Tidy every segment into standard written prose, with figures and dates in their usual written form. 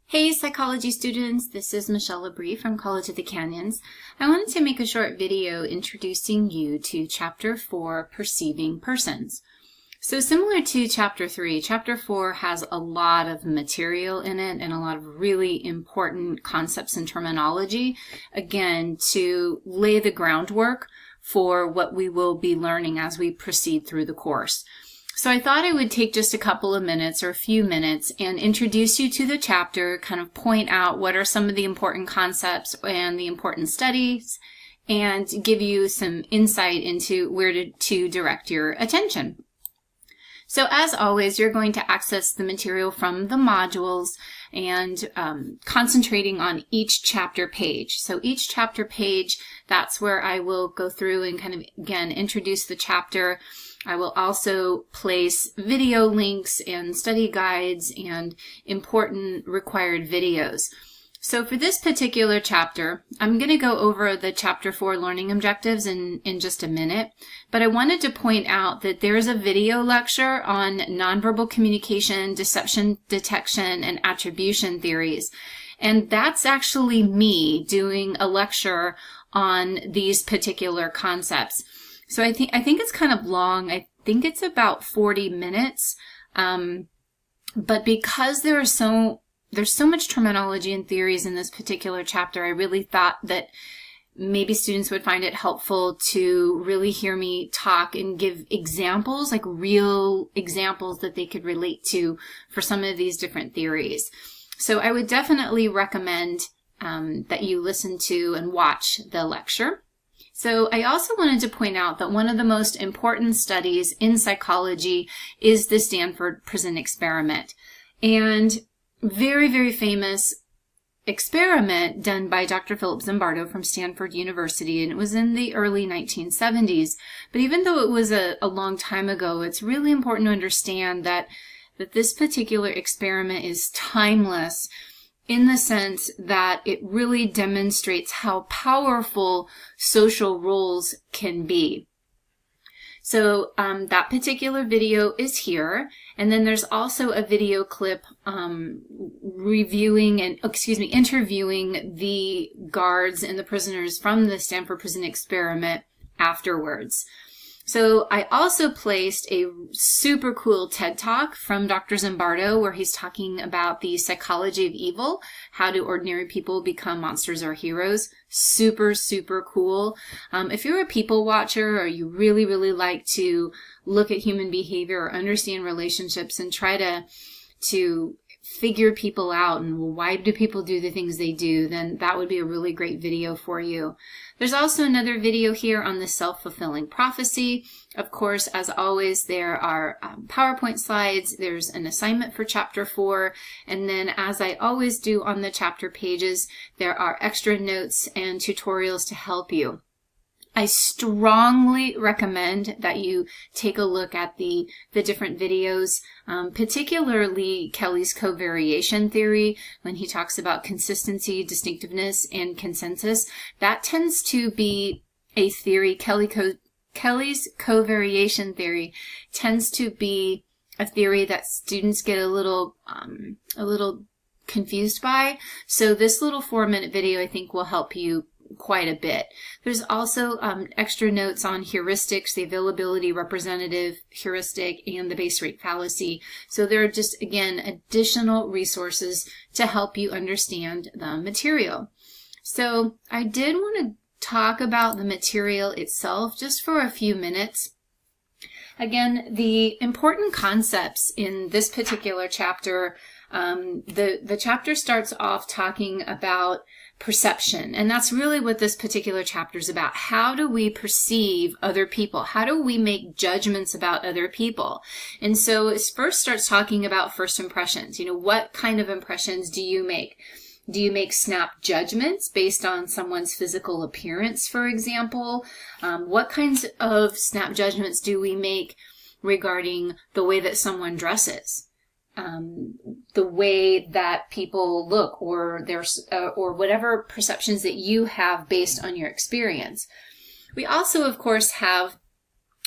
Hey psychology students, this is Michelle Labrie from College of the Canyons. I wanted to make a short video introducing you to Chapter 4, Perceiving Persons. So similar to Chapter 3, Chapter 4 has a lot of material in it and a lot of really important concepts and terminology, again, to lay the groundwork for what we will be learning as we proceed through the course. So I thought I would take just a couple of minutes or a few minutes and introduce you to the chapter, kind of point out what are some of the important concepts and the important studies, and give you some insight into where to direct your attention. So as always, you're going to access the material from the modules and concentrating on each chapter page. So each chapter page, that's where I will go through and kind of, again, introduce the chapter. I will also place video links and study guides and important required videos. So for this particular chapter, I'm going to go over the Chapter 4 learning objectives in just a minute, but I wanted to point out that there's a video lecture on nonverbal communication, deception detection, and attribution theories. And that's actually me doing a lecture on these particular concepts. So I think it's kind of long. I think it's about 40 minutes. But because there's so much terminology and theories in this particular chapter, I really thought that maybe students would find it helpful to really hear me talk and give examples, like real examples that they could relate to for some of these different theories. So I would definitely recommend that you listen to and watch the lecture. So I also wanted to point out that one of the most important studies in psychology is the Stanford Prison Experiment. And very, very famous experiment done by Dr. Philip Zimbardo from Stanford University, and it was in the early 1970s. But even though it was a long time ago, it's really important to understand that this particular experiment is timeless, in the sense that it really demonstrates how powerful social roles can be. So that particular video is here, and then there's also a video clip interviewing the guards and the prisoners from the Stanford Prison Experiment afterwards. So I also placed a super cool TED Talk from Dr. Zimbardo where he's talking about the psychology of evil. How do ordinary people become monsters or heroes? Super, super cool. If you're a people watcher or you really, really like to look at human behavior or understand relationships and try to figure people out and why do people do the things they do, then that would be a really great video for you. There's also another video here on the self-fulfilling prophecy. Of course, as always, there are PowerPoint slides. There's an assignment for Chapter 4. And then, as I always do on the chapter pages, there are extra notes and tutorials to help you. I strongly recommend that you take a look at the different videos, particularly Kelly's covariation theory, when he talks about consistency, distinctiveness, and consensus. That tends to be a theory. Kelly's covariation theory tends to be a theory that students get a little confused by. So this little 4-minute video, I think, will help you quite a bit. There's also extra notes on heuristics, the availability representative heuristic, and the base rate fallacy. So there are just, again, additional resources to help you understand the material. So I did want to talk about the material itself just for a few minutes. Again, the important concepts in this particular chapter, the chapter starts off talking about perception, and that's really what this particular chapter is about. How do we perceive other people? How do we make judgments about other people? And so it first starts talking about first impressions. What kind of impressions do you make? Do you make snap judgments based on someone's physical appearance, for example? What kinds of snap judgments do we make regarding the way that someone dresses? The way that people look, or whatever perceptions that you have based on your experience. We also, of course, have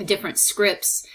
different scripts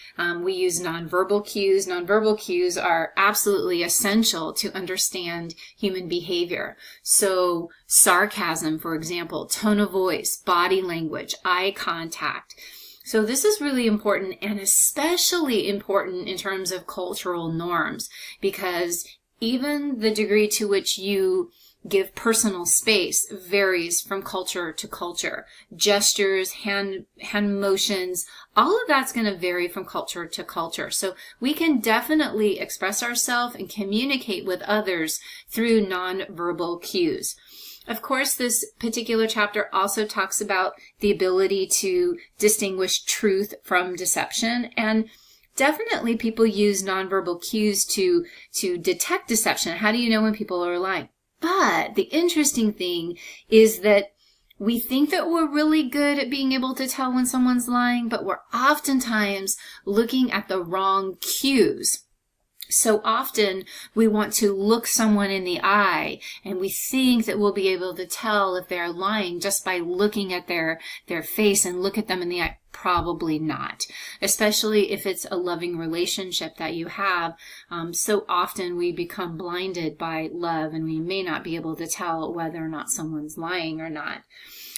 We use nonverbal cues. Nonverbal cues are absolutely essential to understand human behavior. So sarcasm, for example, tone of voice, body language, eye contact. So this is really important, and especially important in terms of cultural norms, because even the degree to which you give personal space varies from culture to culture. Gestures, hand motions, all of that's going to vary from culture to culture. So we can definitely express ourselves and communicate with others through nonverbal cues. Of course, this particular chapter also talks about the ability to distinguish truth from deception, and definitely people use nonverbal cues to detect deception. How do you know when people are lying? But the interesting thing is that we think that we're really good at being able to tell when someone's lying, but we're oftentimes looking at the wrong cues. So often we want to look someone in the eye, and we think that we'll be able to tell if they're lying just by looking at their face and look at them in the eye. Probably not, especially if it's a loving relationship that you have. So often we become blinded by love, and we may not be able to tell whether or not someone's lying or not.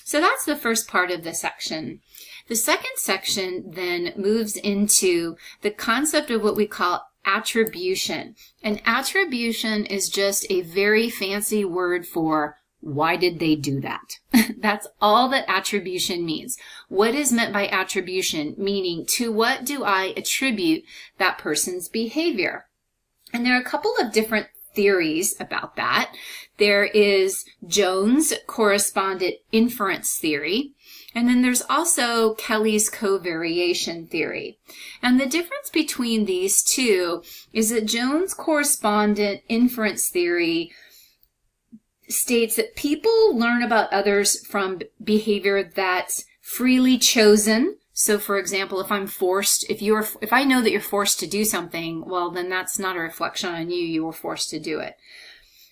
So that's the first part of the section. The second section then moves into the concept of what we call attribution. And attribution is just a very fancy word for why did they do that? That's all that attribution means. What is meant by attribution? Meaning, to what do I attribute that person's behavior? And there are a couple of different theories about that. There is Jones' correspondent inference theory, and then there's also Kelly's covariation theory. And the difference between these two is that Jones' correspondent inference theory states that people learn about others from behavior that's freely chosen. So for example, if I know that you're forced to do something, well, then that's not a reflection on you. You were forced to do it.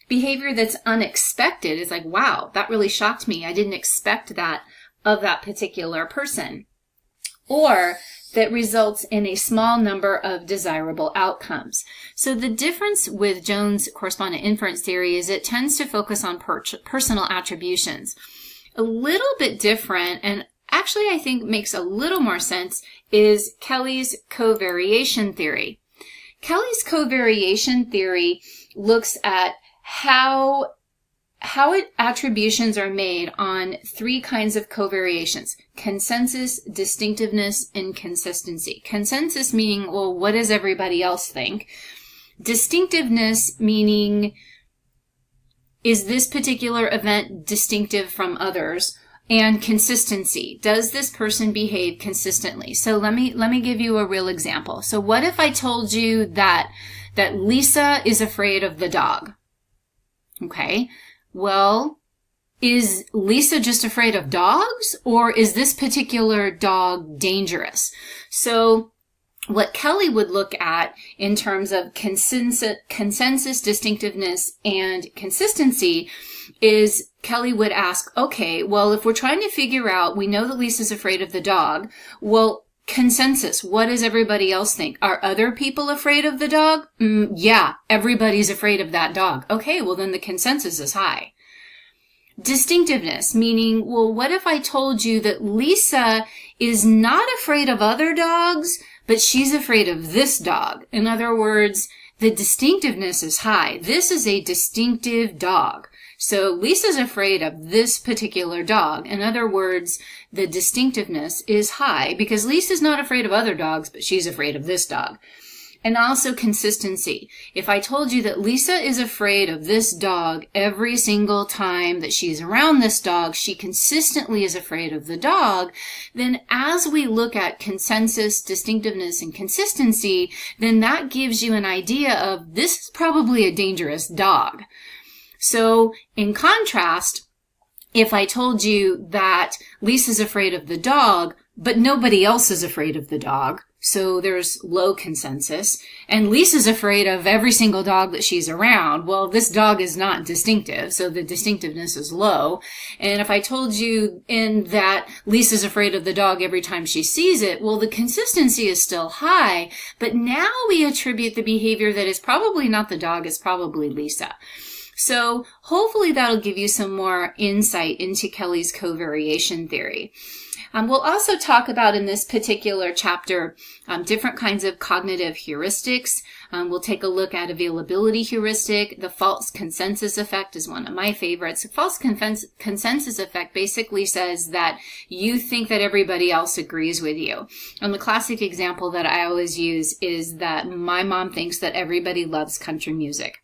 Behavior that's unexpected is like, wow, that really shocked me. I didn't expect that of that particular person. Or that results in a small number of desirable outcomes. So the difference with Jones' correspondent inference theory is it tends to focus on personal attributions. A little bit different, and actually I think makes a little more sense, is Kelly's covariation theory. Kelly's covariation theory looks at how attributions are made on three kinds of covariations: consensus, distinctiveness, and consistency. Consensus meaning, well, what does everybody else think? Distinctiveness meaning, is this particular event distinctive from others? And consistency, does this person behave consistently? So let me give you a real example. So what if I told you that Lisa is afraid of the dog? Okay. Well, is Lisa just afraid of dogs, or is this particular dog dangerous? So what Kelly would look at in terms of consensus, distinctiveness, and consistency is Kelly would ask, okay, well, if we're trying to figure out, we know that Lisa's afraid of the dog. Well, consensus, what does everybody else think? Are other people afraid of the dog? Yeah, everybody's afraid of that dog. Okay, well then the consensus is high. Distinctiveness, meaning, well, what if I told you that Lisa is not afraid of other dogs, but she's afraid of this dog? In other words, the distinctiveness is high. This is a distinctive dog. So Lisa's afraid of this particular dog. In other words, the distinctiveness is high because Lisa's not afraid of other dogs, but she's afraid of this dog. And also consistency. If I told you that Lisa is afraid of this dog every single time that she's around this dog, she consistently is afraid of the dog, then as we look at consensus, distinctiveness, and consistency, then that gives you an idea of this is probably a dangerous dog. So in contrast, if I told you that Lisa's afraid of the dog, but nobody else is afraid of the dog, so there's low consensus. And Lisa's afraid of every single dog that she's around. Well, this dog is not distinctive, so the distinctiveness is low. And if I told you in that Lisa's afraid of the dog every time she sees it, well, the consistency is still high, but now we attribute the behavior that is probably not the dog, it's probably Lisa. So hopefully that'll give you some more insight into Kelly's covariation theory. We'll also talk about in this particular chapter different kinds of cognitive heuristics. We'll take a look at availability heuristic. The false consensus effect is one of my favorites. The false consensus effect basically says that you think that everybody else agrees with you. And the classic example that I always use is that my mom thinks that everybody loves country music,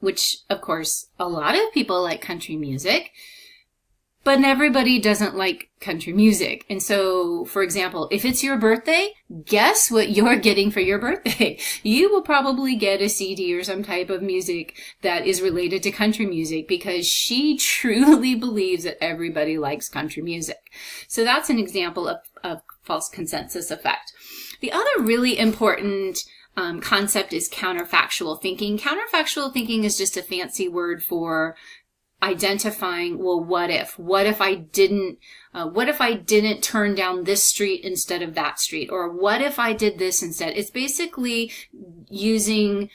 which, of course, a lot of people like country music, but everybody doesn't like country music. And so, for example, if it's your birthday, guess what you're getting for your birthday? You will probably get a CD or some type of music that is related to country music because she truly believes that everybody likes country music. So that's an example of false consensus effect. The other really important concept is counterfactual thinking. Counterfactual thinking is just a fancy word for identifying, well, what if I didn't turn down this street instead of that street? Or what if I did this instead? It's basically using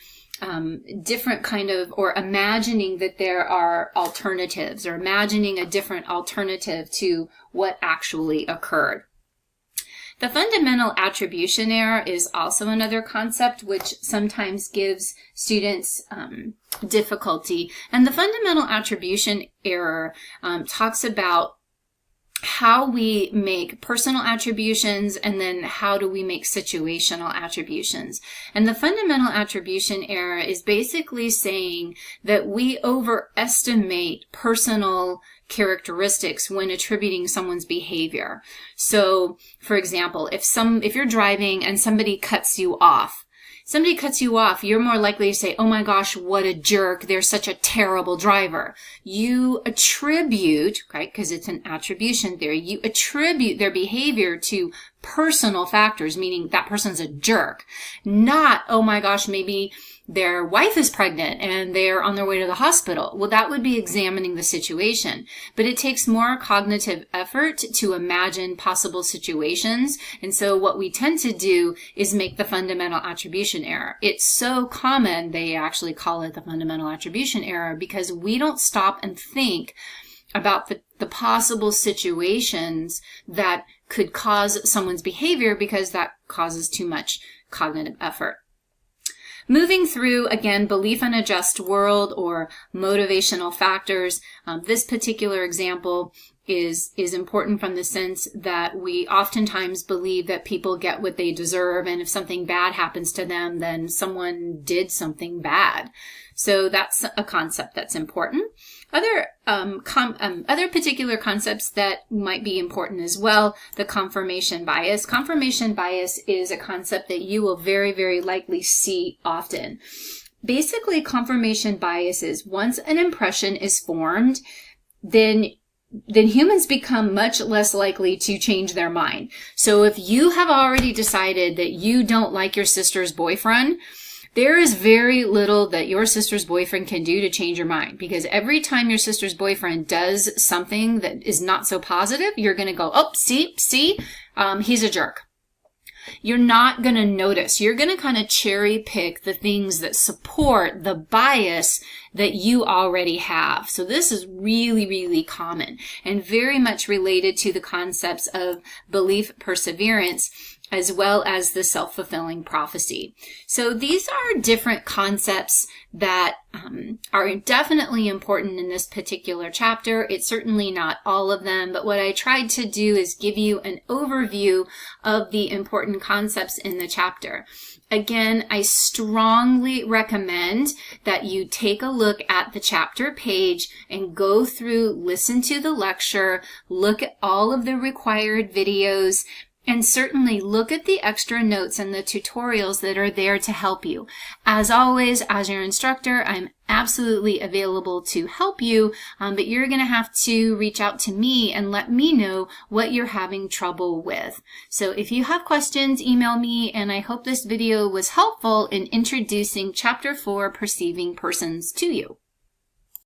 different kind of, or imagining that there are alternatives, or imagining a different alternative to what actually occurred. The fundamental attribution error is also another concept which sometimes gives students difficulty. And the fundamental attribution error talks about how we make personal attributions and then how do we make situational attributions. And the fundamental attribution error is basically saying that we overestimate personal characteristics when attributing someone's behavior. So, for example, if you're driving and somebody cuts you off, you're more likely to say, oh my gosh, what a jerk, they're such a terrible driver. You attribute, right, because it's an attribution theory, you attribute their behavior to personal factors, meaning that person's a jerk. Not, oh my gosh, maybe their wife is pregnant and they're on their way to the hospital. Well, that would be examining the situation. But it takes more cognitive effort to imagine possible situations. And so what we tend to do is make the fundamental attribution error. It's so common, they actually call it the fundamental attribution error, because we don't stop and think about the possible situations that could cause someone's behavior, because that causes too much cognitive effort. Moving through, again, belief in a just world or motivational factors. This particular example is important from the sense that we oftentimes believe that people get what they deserve, and if something bad happens to them, then someone did something bad. So that's a concept that's important. Other particular concepts that might be important as well, the confirmation bias. Confirmation bias is a concept that you will very, very likely see often. Basically, confirmation bias is once an impression is formed, then humans become much less likely to change their mind. So if you have already decided that you don't like your sister's boyfriend, there is very little that your sister's boyfriend can do to change your mind, because every time your sister's boyfriend does something that is not so positive, you're going to go, oh, see, he's a jerk. You're not going to notice. You're going to kind of cherry pick the things that support the bias that you already have. So this is really, really common and very much related to the concepts of belief perseverance, as well as the self-fulfilling prophecy. So these are different concepts that are definitely important in this particular chapter. It's certainly not all of them, but what I tried to do is give you an overview of the important concepts in the chapter. Again, I strongly recommend that you take a look at the chapter page and go through, listen to the lecture, look at all of the required videos, And certainly look at the extra notes and the tutorials that are there to help you. As always, as your instructor, I'm absolutely available to help you, but you're going to have to reach out to me and let me know what you're having trouble with. So if you have questions, email me, and I hope this video was helpful in introducing Chapter 4, Perceiving Persons, to you.